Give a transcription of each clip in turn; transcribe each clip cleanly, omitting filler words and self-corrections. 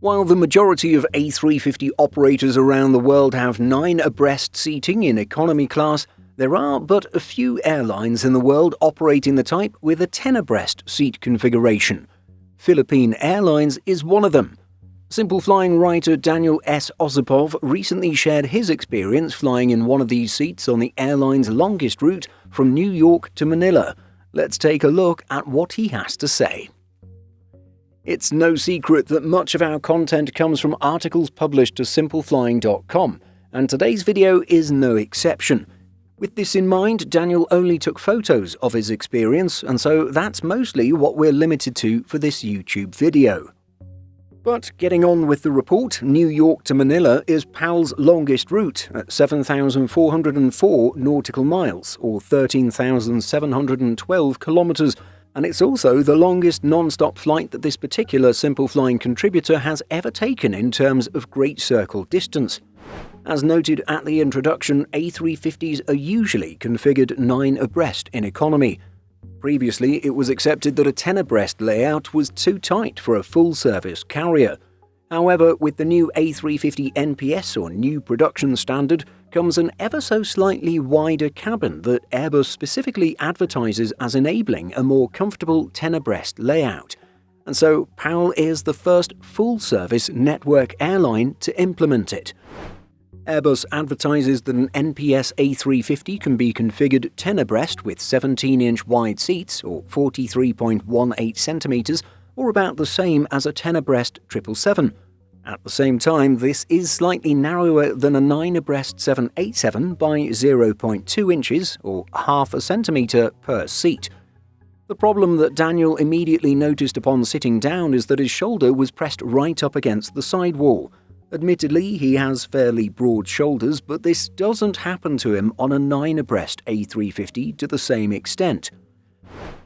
While the majority of A350 operators around the world have 9 abreast seating in economy class, there are but a few airlines in the world operating the type with a 10 abreast seat configuration. Philippine Airlines is one of them. Simple Flying writer Daniel S. Osipov recently shared his experience flying in one of these seats on the airline's longest route from New York to Manila. Let's take a look at what he has to say. It's no secret that much of our content comes from articles published to simpleflying.com, and today's video is no exception. With this in mind, Daniel only took photos of his experience, and so that's mostly what we're limited to for this YouTube video. But getting on with the report, New York to Manila is PAL's longest route at 7,404 nautical miles, or 13,712 kilometers, and it's also the longest non-stop flight that this particular Simple Flying contributor has ever taken in terms of Great Circle distance. As noted at the introduction, A350s are usually configured 9 abreast in economy. Previously, it was accepted that a 10 abreast layout was too tight for a full-service carrier. However, with the new A350 NPS or new production standard comes an ever-so-slightly wider cabin that Airbus specifically advertises as enabling a more comfortable 10 abreast layout. And so, PAL is the first full-service network airline to implement it. Airbus advertises that an NPS A350 can be configured 10 abreast with 17-inch wide seats, or 43.18 centimeters, or about the same as a 10 abreast 777. At the same time, this is slightly narrower than a 9 abreast 787 by 0.2 inches, or half a centimeter per seat. The problem that Daniel immediately noticed upon sitting down is that his shoulder was pressed right up against the sidewall. Admittedly, he has fairly broad shoulders, but this doesn't happen to him on a 9 abreast A350 to the same extent.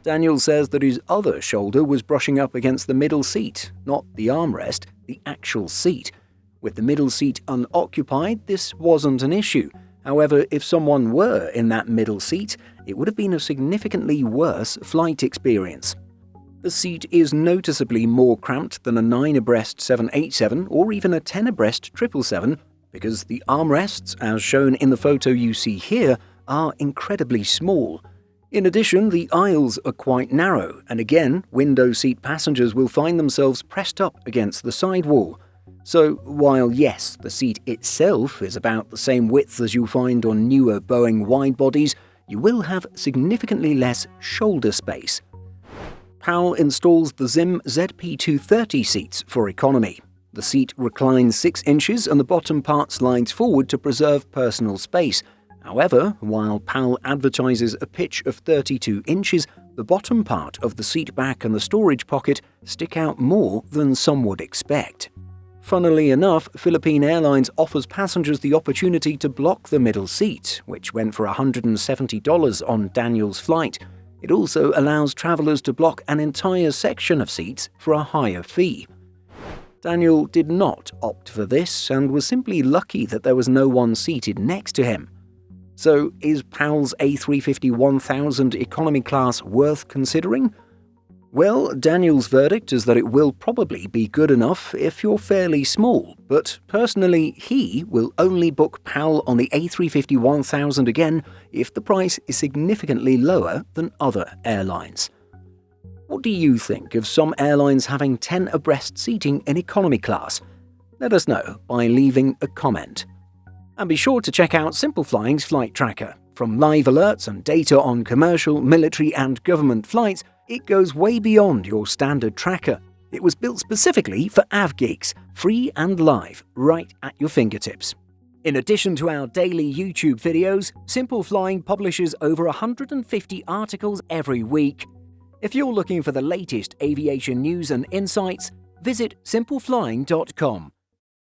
Daniel says that his other shoulder was brushing up against the middle seat, not the armrest, the actual seat. With the middle seat unoccupied, this wasn't an issue. However, if someone were in that middle seat, it would have been a significantly worse flight experience. The seat is noticeably more cramped than a 9 abreast 787 or even a 10 abreast 777 because the armrests, as shown in the photo you see here, are incredibly small. In addition, the aisles are quite narrow, and again, window seat passengers will find themselves pressed up against the sidewall. So, while yes, the seat itself is about the same width as you'll find on newer Boeing widebodies, you will have significantly less shoulder space. PAL installs the ZIM ZP230 seats for economy. The seat reclines 6 inches and the bottom part slides forward to preserve personal space. However, while PAL advertises a pitch of 32 inches, the bottom part of the seat back and the storage pocket stick out more than some would expect. Funnily enough, Philippine Airlines offers passengers the opportunity to block the middle seat, which went for $170 on Daniel's flight. It also allows travelers to block an entire section of seats for a higher fee. Daniel did not opt for this and was simply lucky that there was no one seated next to him. So, is PAL's A350-1000 economy class worth considering? Well, Daniel's verdict is that it will probably be good enough if you're fairly small, but personally, he will only book PAL on the A350-1000 again if the price is significantly lower than other airlines. What do you think of some airlines having 10 abreast seating in economy class? Let us know by leaving a comment. And be sure to check out Simple Flying's flight tracker. From live alerts and data on commercial, military and government flights, it goes way beyond your standard tracker. It was built specifically for AvGeeks, free and live, right at your fingertips. In addition to our daily YouTube videos, Simple Flying publishes over 150 articles every week. If you're looking for the latest aviation news and insights, visit simpleflying.com.